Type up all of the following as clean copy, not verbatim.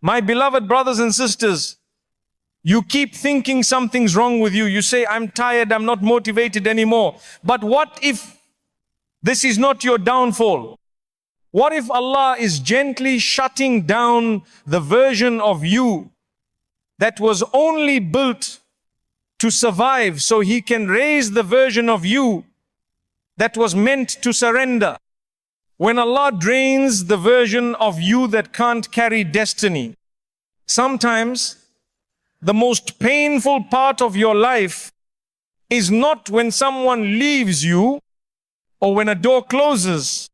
My beloved brothers and sisters, you keep thinking something's wrong with you. You say, I'm tired, I'm not motivated anymore. But what if this is not your downfall? What if Allah is gently shutting down the version of you that was only built to survive, so He can raise the version of you that was meant to surrender? When Allah drains the version of you that can't carry destiny, sometimes the most painful part of your life is not when someone leaves you, or when a door closes,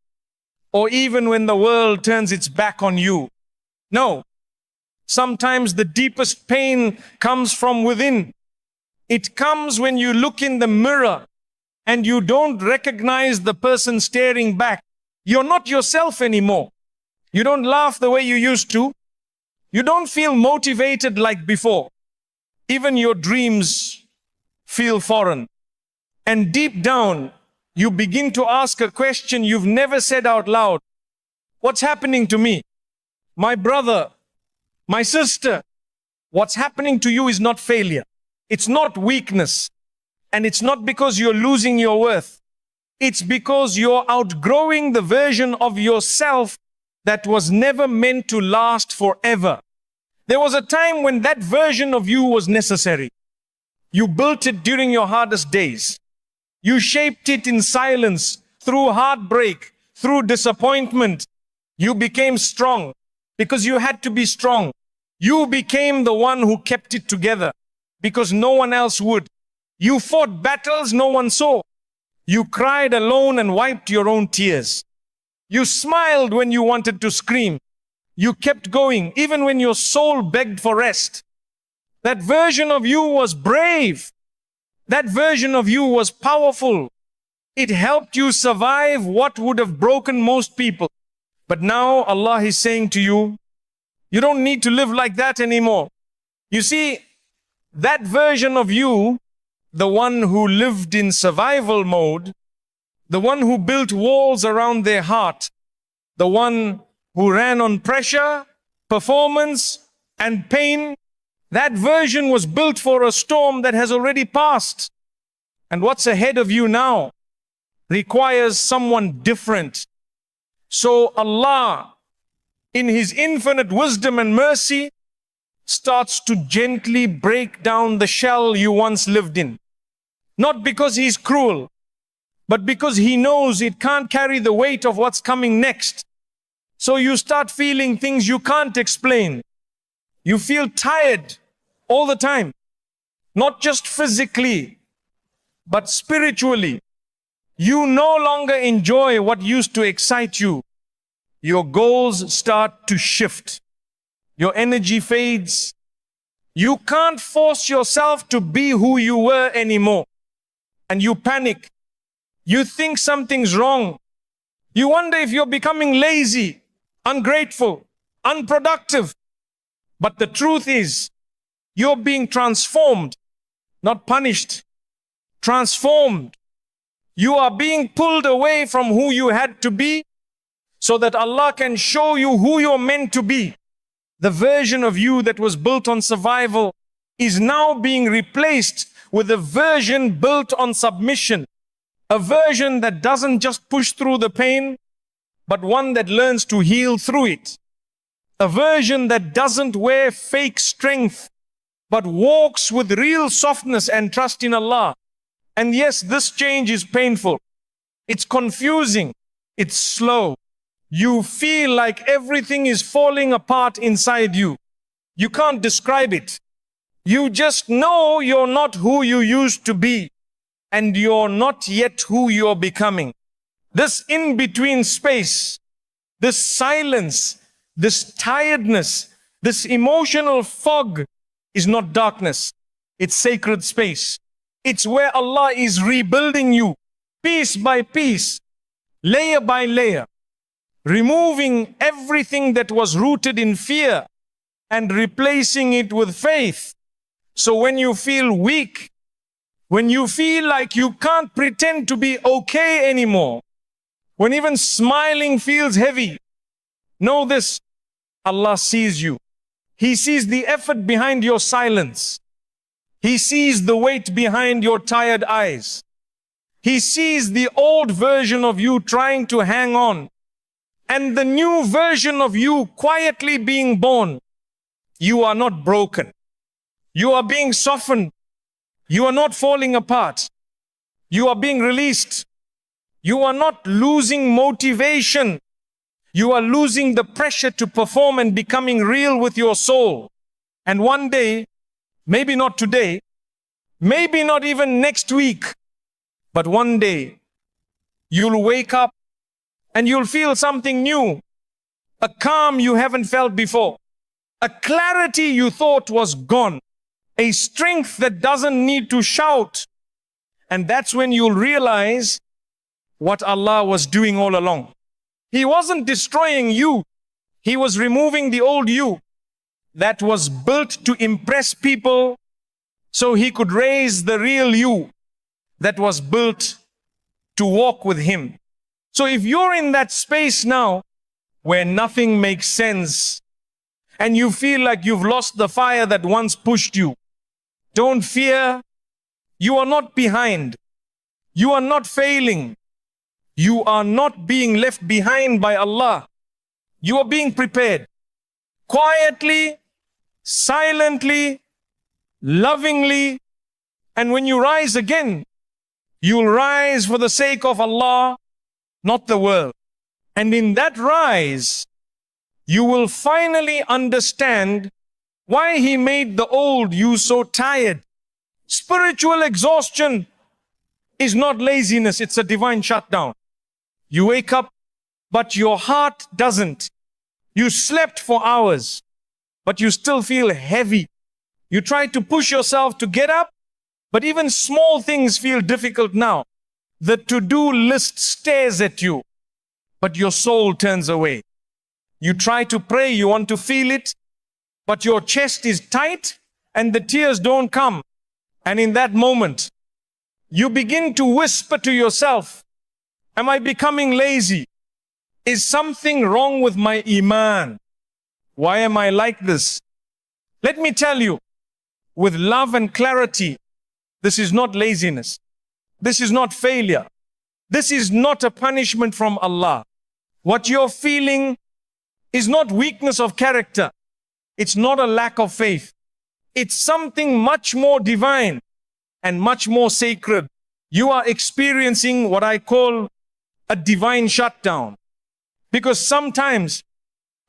or even when the world turns its back on you. No. Sometimes the deepest pain comes from within. It comes when you look in the mirror and you don't recognize the person staring back. You're not yourself anymore. You don't laugh the way you used to. You don't feel motivated like before. Even your dreams feel foreign. And deep down, you begin to ask a question you've never said out loud. What's happening to me? My brother, my sister, what's happening to you is not failure. It's not weakness. And it's not because you're losing your worth. It's because you're outgrowing the version of yourself that was never meant to last forever. There was a time when that version of you was necessary. You built it during your hardest days. You shaped it in silence, through heartbreak, through disappointment. You became strong because you had to be strong. You became the one who kept it together because no one else would. You fought battles no one saw. You cried alone and wiped your own tears. You smiled when you wanted to scream. You kept going even when your soul begged for rest. That version of you was brave. That version of you was powerful. It helped you survive what would have broken most people. But now Allah is saying to you, you don't need to live like that anymore. You see, that version of you, the one who lived in survival mode, the one who built walls around their heart, the one who ran on pressure, performance, and pain, that version was built for a storm that has already passed. And what's ahead of you now requires someone different. So Allah, in His infinite wisdom and mercy, starts to gently break down the shell you once lived in. Not because He's cruel, but because He knows it can't carry the weight of what's coming next. So you start feeling things you can't explain. You feel tired all the time, not just physically, but spiritually. You no longer enjoy what used to excite you. Your goals start to shift. Your energy fades. You can't force yourself to be who you were anymore. And you panic. You think something's wrong. You wonder if you're becoming lazy, ungrateful, unproductive. But the truth is, you're being transformed, not punished. Transformed. You are being pulled away from who you had to be so that Allah can show you who you're meant to be. The version of you that was built on survival is now being replaced with a version built on submission. A version that doesn't just push through the pain, but one that learns to heal through it. A version that doesn't wear fake strength, but walks with real softness and trust in Allah. And yes, this change is painful. It's confusing. It's slow. You feel like everything is falling apart inside you. You can't describe it. You just know you're not who you used to be, and you're not yet who you're becoming. This in-between space, this silence, this tiredness, this emotional fog is not darkness. It's sacred space. It's where Allah is rebuilding you, piece by piece, layer by layer, removing everything that was rooted in fear and replacing it with faith. So when you feel weak, when you feel like you can't pretend to be okay anymore, when even smiling feels heavy, know this: Allah sees you. He sees the effort behind your silence. He sees the weight behind your tired eyes. He sees the old version of you trying to hang on and the new version of you quietly being born. You are not broken. You are being softened. You are not falling apart. You are being released. You are not losing motivation. You are losing the pressure to perform and becoming real with your soul. And one day, maybe not today, maybe not even next week, but one day, you'll wake up and you'll feel something new, a calm you haven't felt before, a clarity you thought was gone, a strength that doesn't need to shout. And that's when you'll realize what Allah was doing all along. He wasn't destroying you. He was removing the old you that was built to impress people so He could raise the real you that was built to walk with Him. So if you're in that space now where nothing makes sense and you feel like you've lost the fire that once pushed you, don't fear. You are not behind. You are not failing. You are not being left behind by Allah. You are being prepared. Quietly, silently, lovingly. And when you rise again, you'll rise for the sake of Allah, not the world. And in that rise, you will finally understand why He made the old you so tired. Spiritual exhaustion is not laziness, it's a divine shutdown. You wake up, but your heart doesn't. You slept for hours, but you still feel heavy. You try to push yourself to get up, but even small things feel difficult now. The to-do list stares at you, but your soul turns away. You try to pray, you want to feel it, but your chest is tight and the tears don't come. And in that moment, you begin to whisper to yourself, am I becoming lazy? Is something wrong with my iman? Why am I like this? Let me tell you, with love and clarity, this is not laziness. This is not failure. This is not a punishment from Allah. What you're feeling is not weakness of character. It's not a lack of faith. It's something much more divine and much more sacred. You are experiencing what I call a divine shutdown. Because sometimes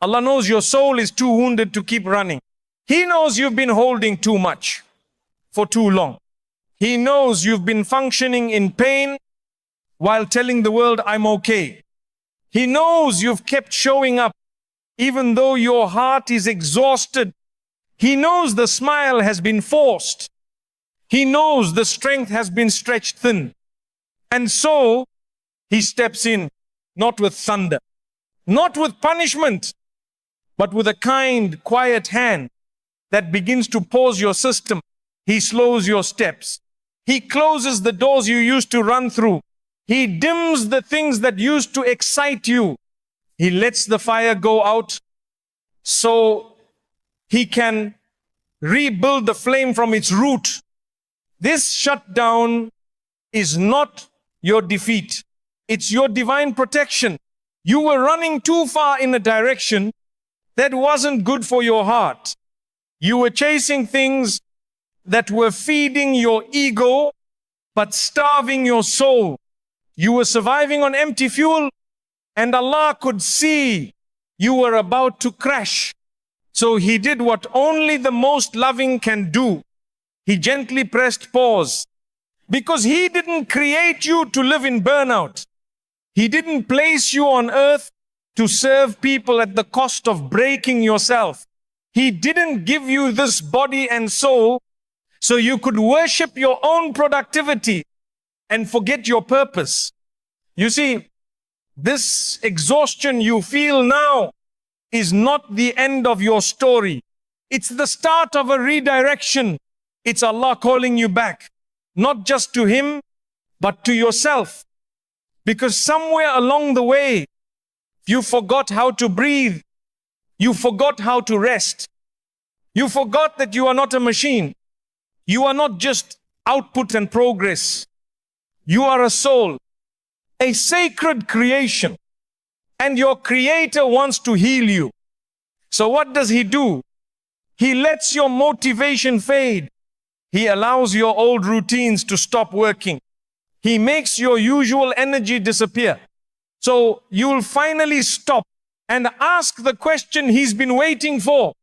Allah knows your soul is too wounded to keep running. He knows you've been holding too much for too long. He knows you've been functioning in pain while telling the world, I'm okay. He knows you've kept showing up even though your heart is exhausted. He knows the smile has been forced. He knows the strength has been stretched thin. And so, He steps in, not with thunder, not with punishment, but with a kind, quiet hand that begins to pause your system. He slows your steps. He closes the doors you used to run through. He dims the things that used to excite you. He lets the fire go out so He can rebuild the flame from its root. This shutdown is not your defeat. It's your divine protection. You were running too far in a direction that wasn't good for your heart. You were chasing things that were feeding your ego, but starving your soul. You were surviving on empty fuel, and Allah could see you were about to crash. So He did what only the most loving can do. He gently pressed pause, because He didn't create you to live in burnout. He didn't place you on earth to serve people at the cost of breaking yourself. He didn't give you this body and soul so you could worship your own productivity and forget your purpose. You see, this exhaustion you feel now is not the end of your story. It's the start of a redirection. It's Allah calling you back, not just to Him, but to yourself. Because somewhere along the way, you forgot how to breathe. You forgot how to rest. You forgot that you are not a machine. You are not just output and progress. You are a soul, a sacred creation. And your Creator wants to heal you. So what does He do? He lets your motivation fade. He allows your old routines to stop working. He makes your usual energy disappear. So you'll finally stop and ask the question He's been waiting for.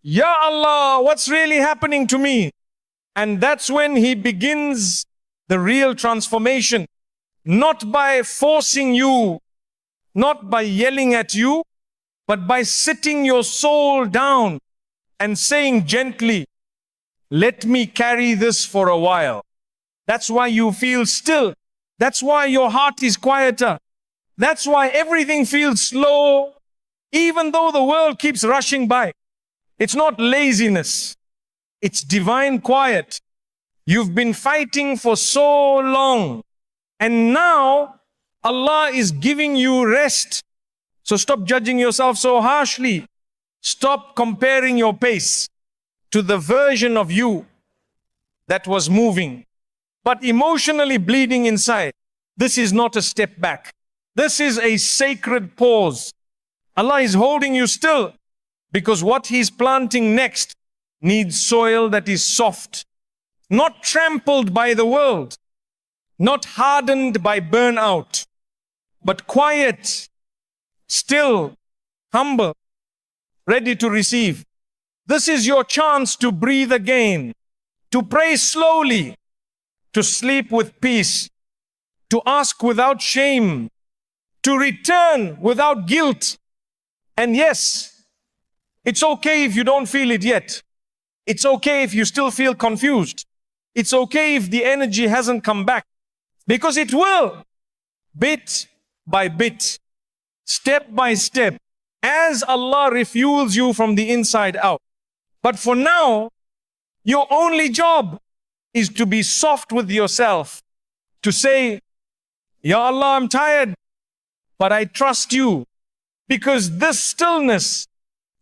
Ya Allah, what's really happening to me? And that's when He begins the real transformation. Not by forcing you, not by yelling at you, but by sitting your soul down and saying gently, let me carry this for a while. That's why you feel still. That's why your heart is quieter. That's why everything feels slow, even though the world keeps rushing by. It's not laziness. It's divine quiet. You've been fighting for so long, and now Allah is giving you rest. So stop judging yourself so harshly. Stop comparing your pace to the version of you that was moving, but emotionally bleeding inside. This is not a step back. This is a sacred pause. Allah is holding you still because what He's planting next needs soil that is soft, not trampled by the world, not hardened by burnout, but quiet, still, humble, ready to receive. This is your chance to breathe again, to pray slowly, to sleep with peace, to ask without shame, to return without guilt. And yes, it's okay if you don't feel it yet. It's okay if you still feel confused. It's okay if the energy hasn't come back, because it will, bit by bit, step by step, as Allah refuels you from the inside out. But for now, your only job is to be soft with yourself, to say, Ya Allah, I'm tired, but I trust you, because this stillness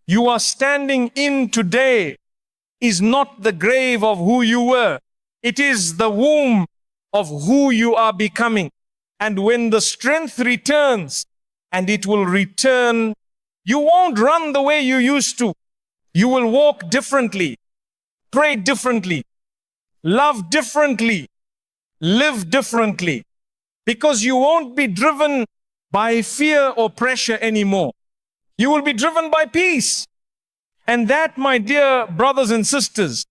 you are standing in today is not the grave of who you were. It is the womb of who you are becoming. And when the strength returns, and it will return, you won't run the way you used to. You will walk differently, pray differently, love differently, live differently, because you won't be driven by fear or pressure anymore. You will be driven by peace. And that, my dear brothers and sisters,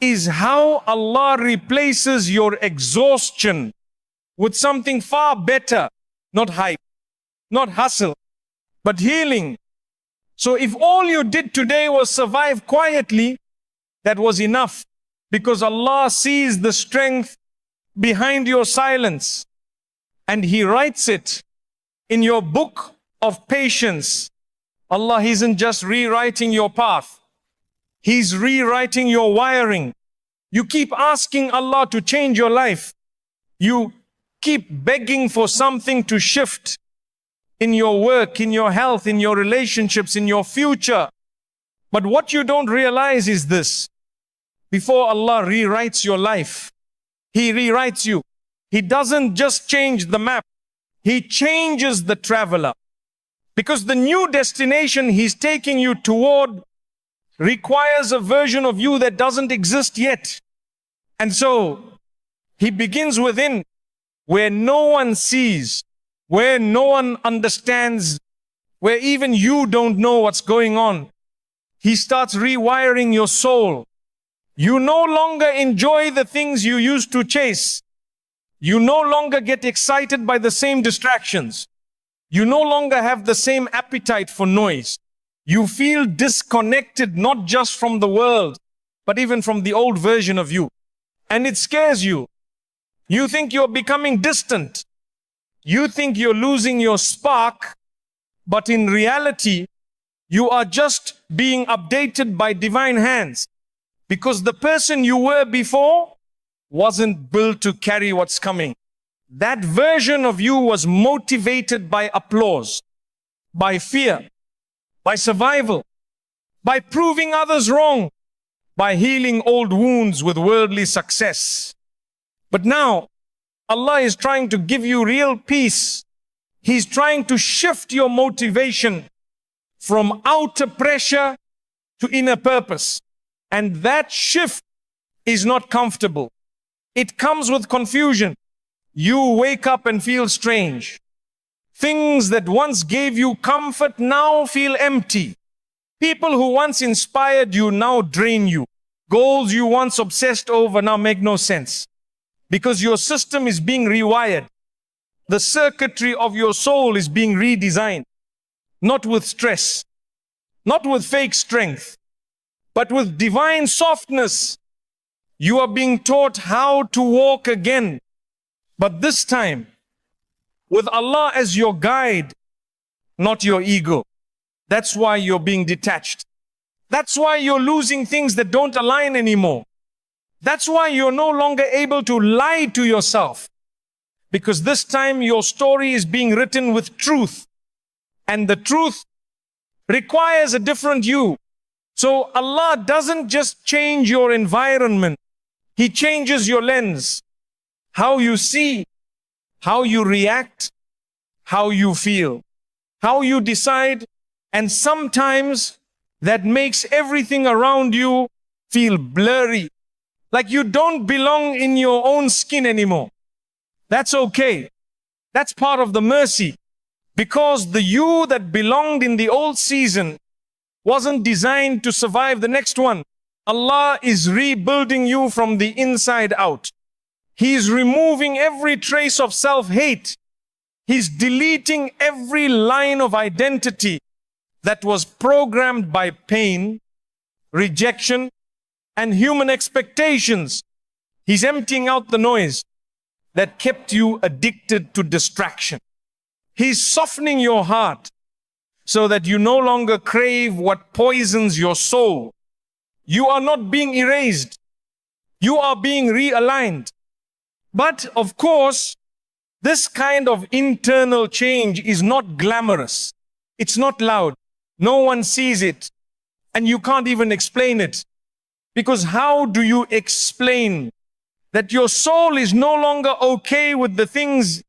is how Allah replaces your exhaustion with something far better. Not hype, not hustle, but healing. So if all you did today was survive quietly, that was enough, because Allah sees the strength behind your silence, and He writes it in your book of patience. Allah isn't just rewriting your path. He's rewriting your wiring. You keep asking Allah to change your life. You keep begging for something to shift in your work, in your health, in your relationships, in your future. But what you don't realize is this. Before Allah rewrites your life, He rewrites you. He doesn't just change the map. He changes the traveler. Because the new destination He's taking you toward requires a version of you that doesn't exist yet. And so He begins within, where no one sees, where no one understands, where even you don't know what's going on. He starts rewiring your soul. You no longer enjoy the things you used to chase. You no longer get excited by the same distractions. You no longer have the same appetite for noise. You feel disconnected, not just from the world, but even from the old version of you. And it scares you. You think you're becoming distant. You think you're losing your spark, but in reality, you are just being updated by divine hands. Because the person you were before wasn't built to carry what's coming. That version of you was motivated by applause, by fear, by survival, by proving others wrong, by healing old wounds with worldly success. But now, Allah is trying to give you real peace. He's trying to shift your motivation from outer pressure to inner purpose. And that shift is not comfortable. It comes with confusion. You wake up and feel strange. Things that once gave you comfort now feel empty. People who once inspired you now drain you. Goals you once obsessed over now make no sense. Because your system is being rewired. The circuitry of your soul is being redesigned. Not with stress, not with fake strength, but with divine softness. You are being taught how to walk again. But this time, with Allah as your guide, not your ego. That's why you're being detached. That's why you're losing things that don't align anymore. That's why you're no longer able to lie to yourself. Because this time your story is being written with truth. And the truth requires a different you. So Allah doesn't just change your environment. He changes your lens. How you see, how you react, how you feel, how you decide. And sometimes that makes everything around you feel blurry. Like you don't belong in your own skin anymore. That's okay. That's part of the mercy. Because the you that belonged in the old season wasn't designed to survive the next one. Allah is rebuilding you from the inside out. He's removing every trace of self-hate. He's deleting every line of identity that was programmed by pain, rejection, and human expectations. He's emptying out the noise that kept you addicted to distraction. He's softening your heart so that you no longer crave what poisons your soul. You are not being erased. You are being realigned. But of course, this kind of internal change is not glamorous. It's not loud. No one sees it. And you can't even explain it. Because how do you explain that your soul is no longer okay with the things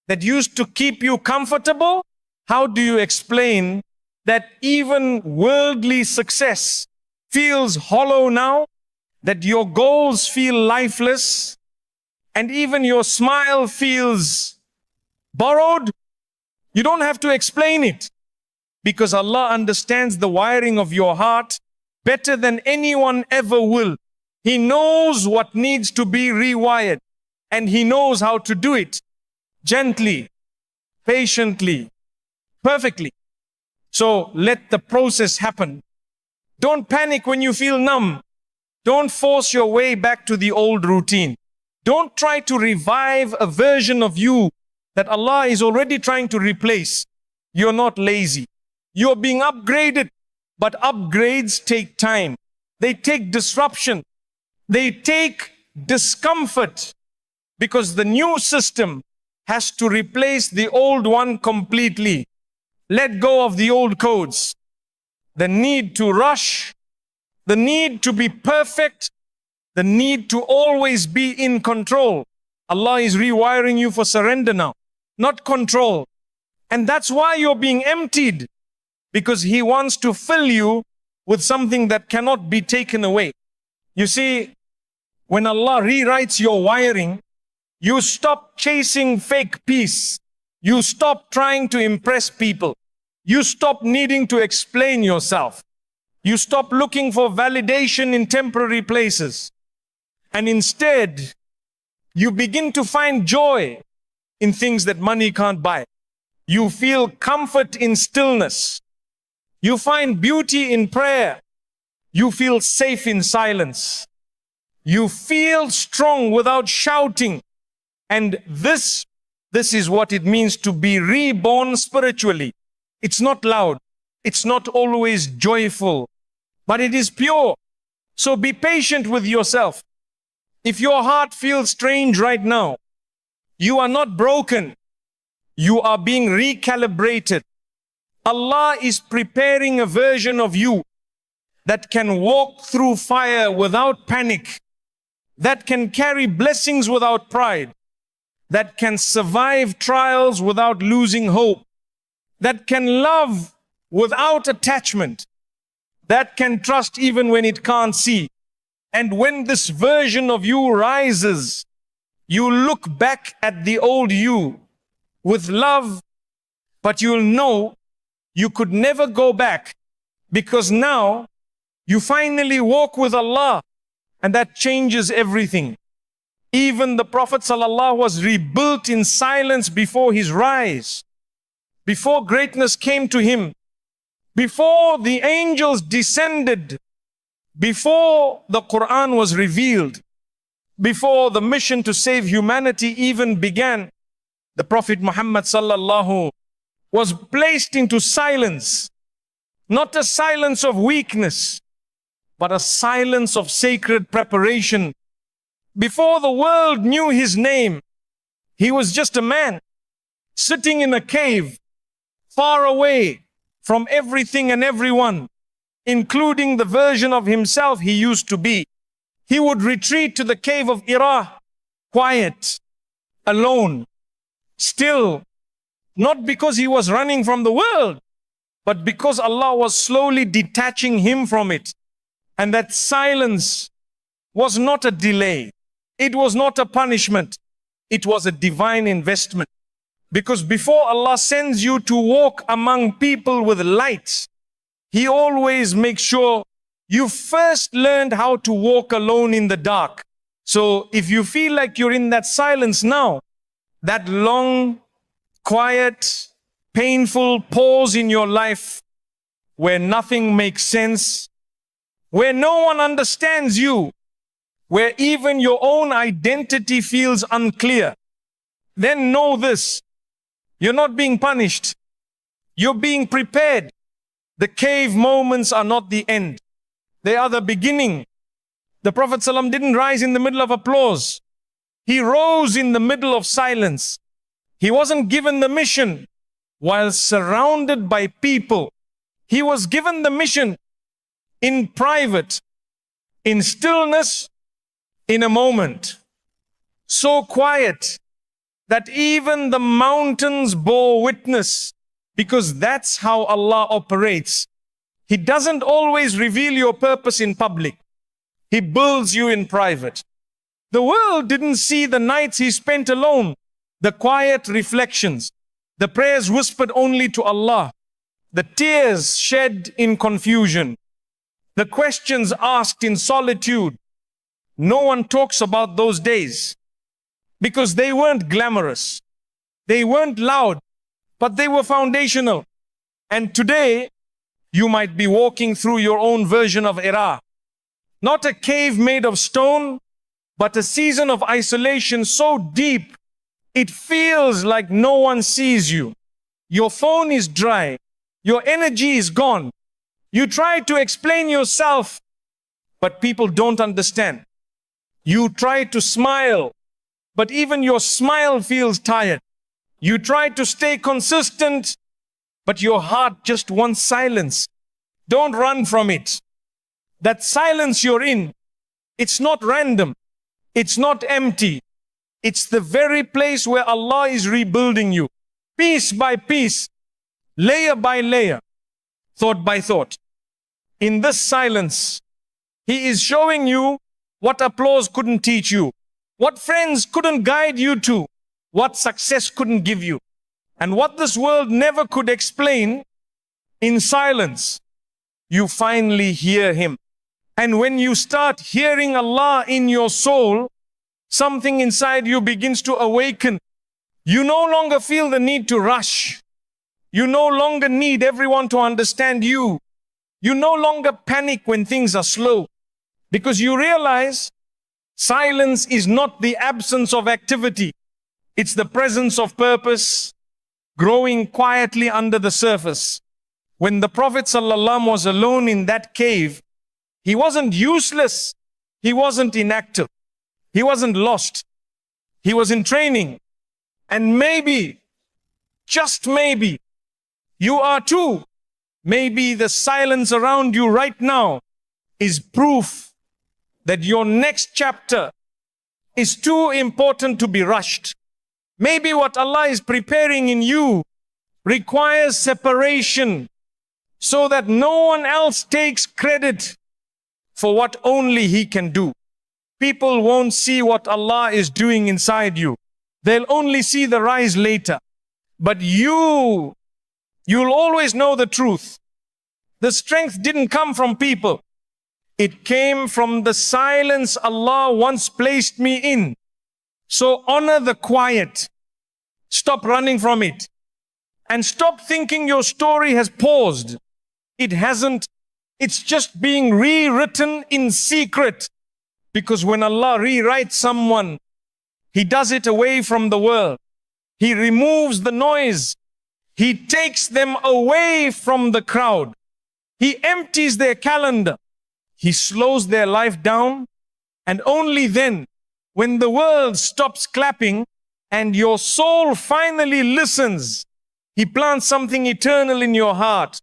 that used to keep you comfortable? How do you explain that even worldly success feels hollow now? That your goals feel lifeless? And even your smile feels borrowed? You don't have to explain it. Because Allah understands the wiring of your heart better than anyone ever will. He knows what needs to be rewired. And He knows how to do it. Gently, patiently, perfectly. So let the process happen. Don't panic when you feel numb. Don't force your way back to the old routine. Don't try to revive a version of you that Allah is already trying to replace. You're not lazy. You're being upgraded. But upgrades take time. They take disruption. They take discomfort. Because the new system has to replace the old one completely. Let go of the old codes. The need to rush, the need to be perfect, the need to always be in control. Allah is rewiring you for surrender now, not control. And that's why you're being emptied, because He wants to fill you with something that cannot be taken away. You see, when Allah rewrites your wiring, you stop chasing fake peace. You stop trying to impress people. You stop needing to explain yourself. You stop looking for validation in temporary places. And instead, you begin to find joy in things that money can't buy. You feel comfort in stillness. You find beauty in prayer. You feel safe in silence. You feel strong without shouting. And this is what it means to be reborn spiritually. It's not loud. It's not always joyful, but it is pure. So be patient with yourself. If your heart feels strange right now, you are not broken. You are being recalibrated. Allah is preparing a version of you that can walk through fire without panic, that can carry blessings without pride, that can survive trials without losing hope, that can love without attachment, that can trust even when it can't see. And when this version of you rises, you look back at the old you with love, but you'll know you could never go back, because now you finally walk with Allah, and that changes everything. Even the Prophet ﷺ was rebuilt in silence before his rise, before greatness came to him, before the angels descended, before the Quran was revealed, before the mission to save humanity even began. The Prophet Muhammad ﷺ was placed into silence, not a silence of weakness, but a silence of sacred preparation. Before the world knew his name, he was just a man sitting in a cave, far away from everything and everyone, including the version of himself he used to be. He would retreat to the cave of Hira, quiet, alone, still, not because he was running from the world, but because Allah was slowly detaching him from it. And that silence was not a delay. It was not a punishment. It was a divine investment. Because before Allah sends you to walk among people with light, He always makes sure you first learned how to walk alone in the dark. So if you feel like you're in that silence now, that long, quiet, painful pause in your life where nothing makes sense, where no one understands you, where even your own identity feels unclear, then know this: you're not being punished. You're being prepared. The cave moments are not the end. They are the beginning. The Prophet ﷺ didn't rise in the middle of applause. He rose in the middle of silence. He wasn't given the mission while surrounded by people. He was given the mission in private, in stillness, in a moment. So quiet that even the mountains bore witness, because that's how Allah operates. He doesn't always reveal your purpose in public. He builds you in private. The world didn't see the nights he spent alone, the quiet reflections, the prayers whispered only to Allah, the tears shed in confusion, the questions asked in solitude. No one talks about those days because they weren't glamorous. They weren't loud, but they were foundational. And today, you might be walking through your own version of Hira. Not a cave made of stone, but a season of isolation so deep, it feels like no one sees you. Your phone is dry. Your energy is gone. You try to explain yourself, but people don't understand. You try to smile, but even your smile feels tired. You try to stay consistent, but your heart just wants silence. Don't run from it. That silence you're in, it's not random. It's not empty. It's the very place where Allah is rebuilding you, piece by piece, layer by layer, thought by thought. In this silence, He is showing you what applause couldn't teach you, what friends couldn't guide you to, what success couldn't give you, and what this world never could explain. In silence, you finally hear Him. And when you start hearing Allah in your soul, something inside you begins to awaken. You no longer feel the need to rush. You no longer need everyone to understand you. You no longer panic when things are slow, because you realize silence is not the absence of activity. It's the presence of purpose growing quietly under the surface. When the Prophet ﷺ was alone in that cave, he wasn't useless. He wasn't inactive. He wasn't lost. He was in training. And maybe, just maybe, you are too. Maybe the silence around you right now is proof that your next chapter is too important to be rushed. Maybe what Allah is preparing in you requires separation so that no one else takes credit for what only He can do. People won't see what Allah is doing inside you. They'll only see the rise later. But you'll always know the truth. The strength didn't come from people. It came from the silence Allah once placed me in. So honor the quiet. Stop running from it. And stop thinking your story has paused. It hasn't. It's just being rewritten in secret. Because when Allah rewrites someone, He does it away from the world. He removes the noise. He takes them away from the crowd. He empties their calendar. He slows their life down. And only then, when the world stops clapping and your soul finally listens, He plants something eternal in your heart.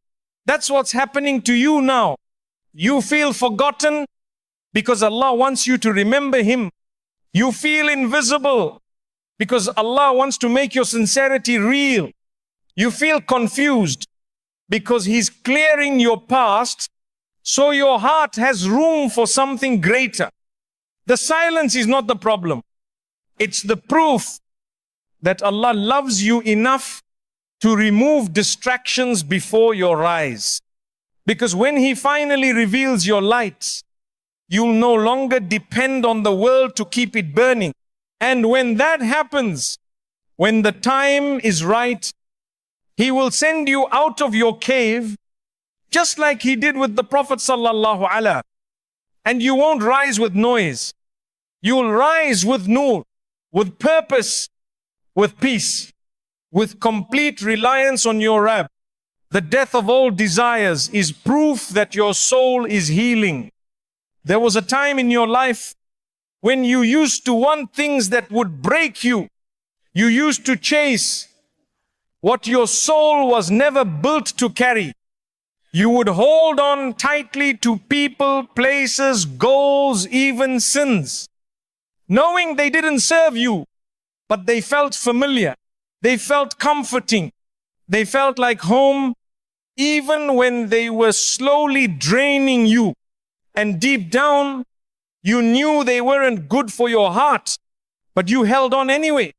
That's what's happening to you now. You feel forgotten because Allah wants you to remember Him. You feel invisible because Allah wants to make your sincerity real. You feel confused because He's clearing your past so your heart has room for something greater. The silence is not the problem. It's the proof that Allah loves you enough to remove distractions before your eyes. Because when He finally reveals your light, you'll no longer depend on the world to keep it burning. And when that happens, when the time is right, He will send you out of your cave, just like He did with the Prophet sallallahu alaihi. And you won't rise with noise. You'll rise with nur, with purpose, with peace, with complete reliance on your Rabb. The death of all desires is proof that your soul is healing. There was a time in your life when you used to want things that would break you. You used to chase what your soul was never built to carry. You would hold on tightly to people, places, goals, even sins, knowing they didn't serve you, but they felt familiar. They felt comforting. They felt like home, even when they were slowly draining you. And deep down, you knew they weren't good for your heart, but you held on anyway,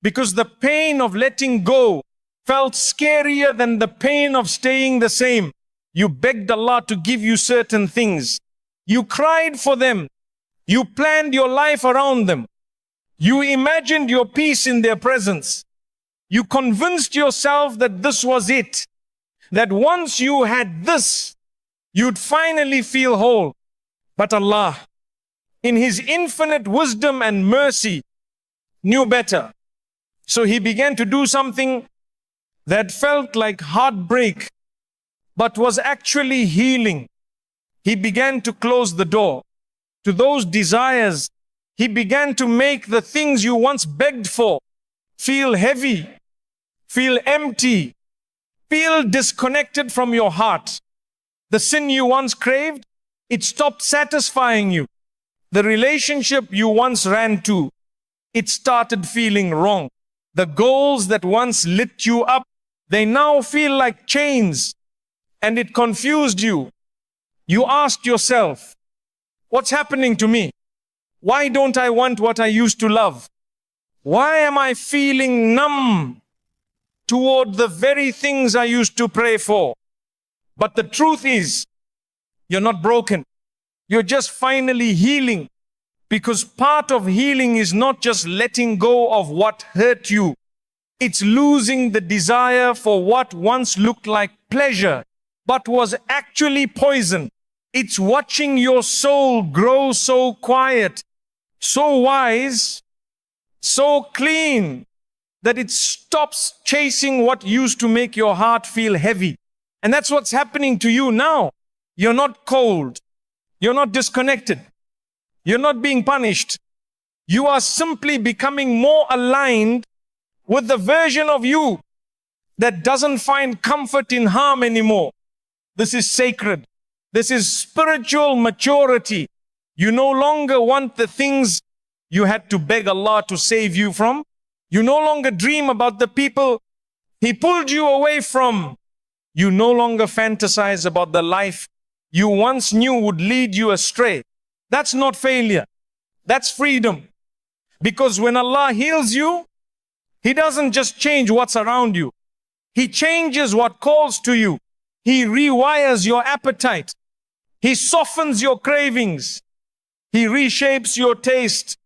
because the pain of letting go felt scarier than the pain of staying the same. You begged Allah to give you certain things. You cried for them. You planned your life around them. You imagined your peace in their presence. You convinced yourself that this was it, that once you had this, you'd finally feel whole. But Allah, in His infinite wisdom and mercy, knew better. So He began to do something that felt like heartbreak, but was actually healing. He began to close the door to those desires. He began to make the things you once begged for feel heavy, feel empty, feel disconnected from your heart. The sin you once craved, it stopped satisfying you. The relationship you once ran to, it started feeling wrong. The goals that once lit you up, they now feel like chains, and it confused you. You asked yourself, what's happening to me? Why don't I want what I used to love? Why am I feeling numb toward the very things I used to pray for? But the truth is, you're not broken. You're just finally healing. Because part of healing is not just letting go of what hurt you. It's losing the desire for what once looked like pleasure, but was actually poison. It's watching your soul grow so quiet, so wise, so clean, that it stops chasing what used to make your heart feel heavy. And that's what's happening to you now. You're not cold. You're not disconnected. You're not being punished. You are simply becoming more aligned with the version of you that doesn't find comfort in harm anymore. This is sacred. This is spiritual maturity. You no longer want the things you had to beg Allah to save you from. You no longer dream about the people He pulled you away from. You no longer fantasize about the life you once knew would lead you astray. That's not failure. That's freedom. Because when Allah heals you, He doesn't just change what's around you. He changes what calls to you. He rewires your appetite. He softens your cravings. He reshapes your taste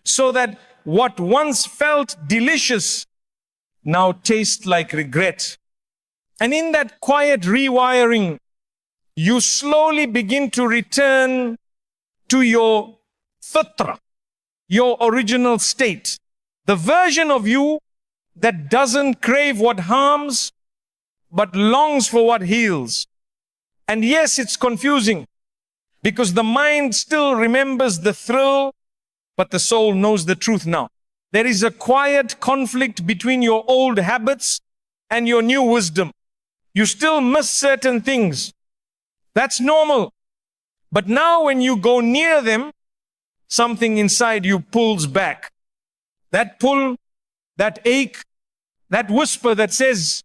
so that what once felt delicious now tastes like regret. And in that quiet rewiring, you slowly begin to return to your fitra, your original state, the version of you that doesn't crave what harms, but longs for what heals. And yes, it's confusing because the mind still remembers the thrill, but the soul knows the truth now. There is a quiet conflict between your old habits and your new wisdom. You still miss certain things. That's normal. But now when you go near them, something inside you pulls back. That pull, that ache, that whisper that says,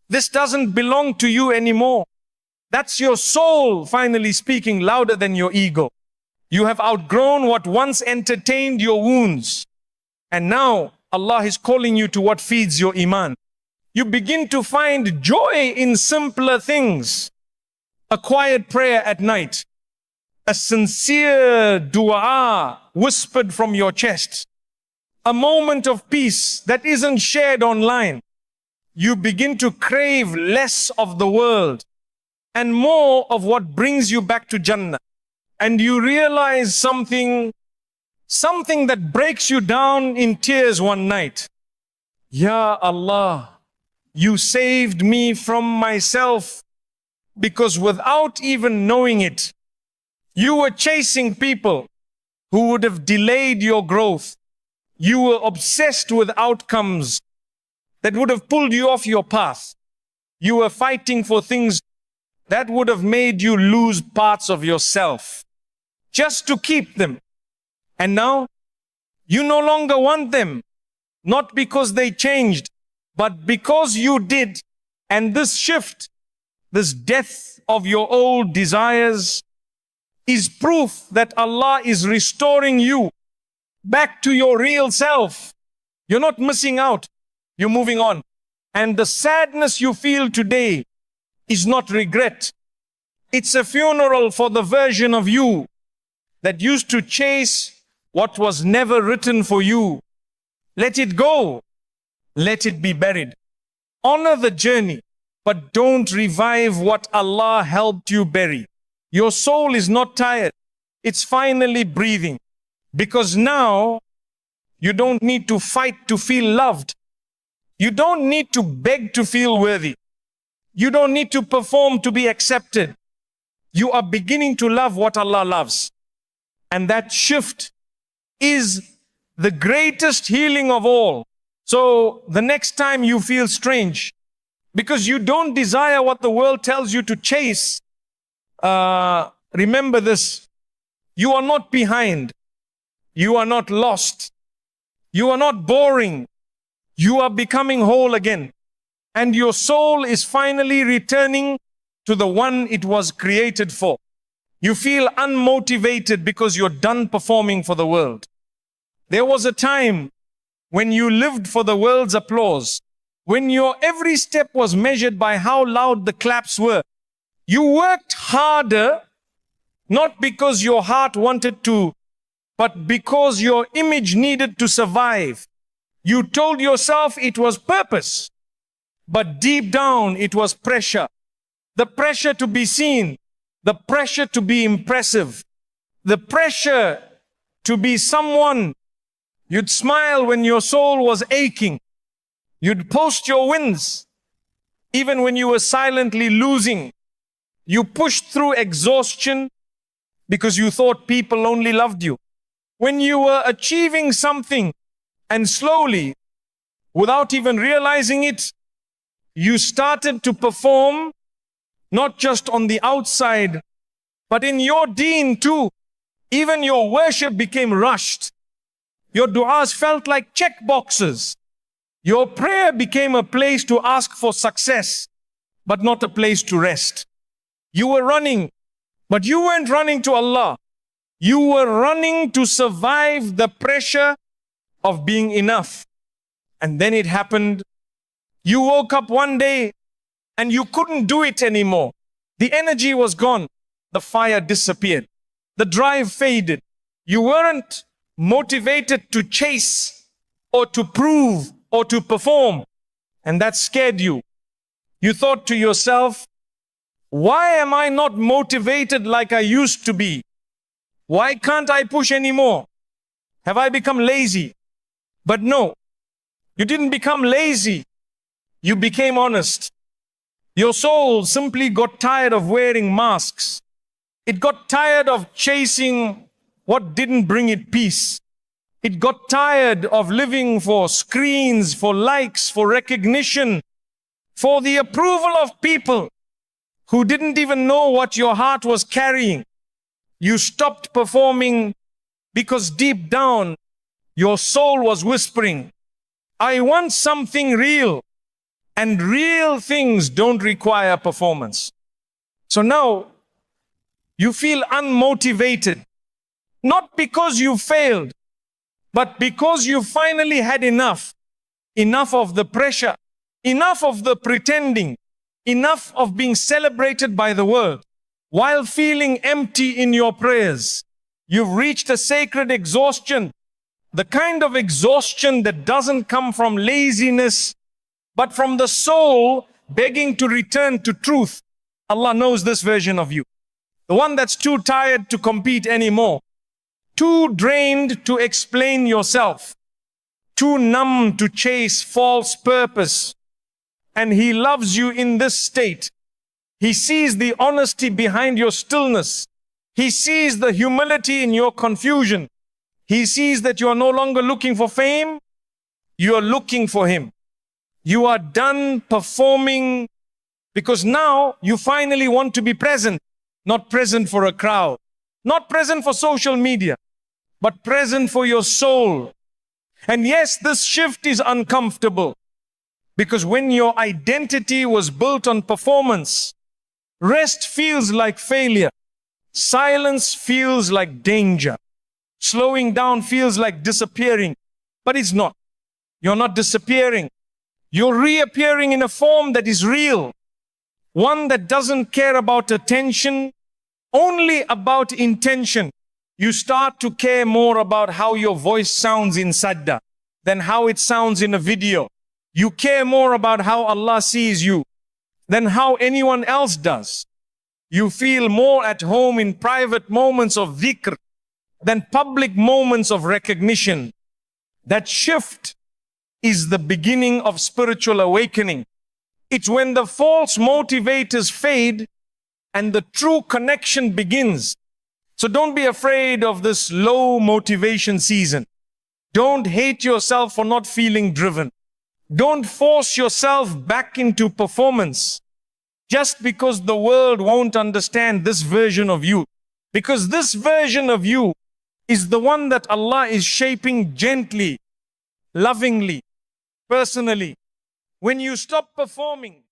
this doesn't belong to you anymore. That's your soul finally speaking louder than your ego. You have outgrown what once entertained your wounds. And now Allah is calling you to what feeds your iman. You begin to find joy in simpler things. A quiet prayer at night. A sincere dua whispered from your chest. A moment of peace that isn't shared online. You begin to crave less of the world and more of what brings you back to Jannah. And you realize something that breaks you down in tears one night. Ya Allah, you saved me from myself, because without even knowing it, you were chasing people who would have delayed your growth. You were obsessed with outcomes that would have pulled you off your path. You were fighting for things that would have made you lose parts of yourself just to keep them. And now you no longer want them, not because they changed, but because you did. And this shift, this death of your old desires is proof that Allah is restoring you back to your real self. You're not missing out. You're moving on. And the sadness you feel today is not regret. It's a funeral for the version of you that used to chase what was never written for you. Let it go. Let it be buried. Honor the journey, but don't revive what Allah helped you bury. Your soul is not tired. It's finally breathing. Because now you don't need to fight to feel loved. You don't need to beg to feel worthy. You don't need to perform to be accepted. You are beginning to love what Allah loves. And that shift is the greatest healing of all. So the next time you feel strange, because you don't desire what the world tells you to chase, remember this. You are not behind. You are not lost. You are not boring. You are becoming whole again. And your soul is finally returning to the one it was created for. You feel unmotivated because you're done performing for the world. There was a time when you lived for the world's applause, when your every step was measured by how loud the claps were. You worked harder, not because your heart wanted to, but because your image needed to survive. You told yourself it was purpose, but deep down it was pressure. The pressure to be seen, the pressure to be impressive, the pressure to be someone. You'd smile when your soul was aching. You'd post your wins, even when you were silently losing. You pushed through exhaustion because you thought people only loved you. When you were achieving something, and slowly, without even realizing it, you started to perform not just on the outside, But in your deen too, even your worship became rushed. Your du'as felt like check boxes. Your prayer became a place to ask for success, but not a place to rest. You were running, but you weren't running to Allah. You were running to survive the pressure of being enough. And then it happened. You woke up one day and you couldn't do it anymore. The energy was gone. The fire disappeared. The drive faded. You weren't motivated to chase or to prove or to perform. And that scared you. You thought to yourself, why am I not motivated like I used to be? Why can't I push anymore? Have I become lazy? But no, you didn't become lazy. You became honest. Your soul simply got tired of wearing masks. It got tired of chasing what didn't bring it peace. It got tired of living for screens, for likes, for recognition, for the approval of people who didn't even know what your heart was carrying. You stopped performing because deep down, your soul was whispering, I want something real, and real things don't require performance. So now, you feel unmotivated, not because you failed, but because you finally had enough. Enough of the pressure, enough of the pretending, enough of being celebrated by the world, while feeling empty in your prayers. You've reached a sacred exhaustion, the kind of exhaustion that doesn't come from laziness, but from the soul begging to return to truth. Allah knows this version of you. The one that's too tired to compete anymore, too drained to explain yourself, too numb to chase false purpose. And He loves you in this state. He sees the honesty behind your stillness. He sees the humility in your confusion. He sees that you are no longer looking for fame, you are looking for Him. You are done performing because now you finally want to be present, not present for a crowd, not present for social media, but present for your soul. And yes, this shift is uncomfortable because when your identity was built on performance, rest feels like failure. Silence feels like danger. Slowing down feels like disappearing, but it's not. You're not disappearing. You're reappearing in a form that is real. One that doesn't care about attention, only about intention. You start to care more about how your voice sounds in sajda than how it sounds in a video. You care more about how Allah sees you than how anyone else does. You feel more at home in private moments of dhikr than public moments of recognition. That shift is the beginning of spiritual awakening. It's when the false motivators fade and the true connection begins. So don't be afraid of this low motivation season. Don't hate yourself for not feeling driven. Don't force yourself back into performance just because the world won't understand this version of you. Because this version of you is the one that Allah is shaping gently, lovingly, personally. When you stop performing,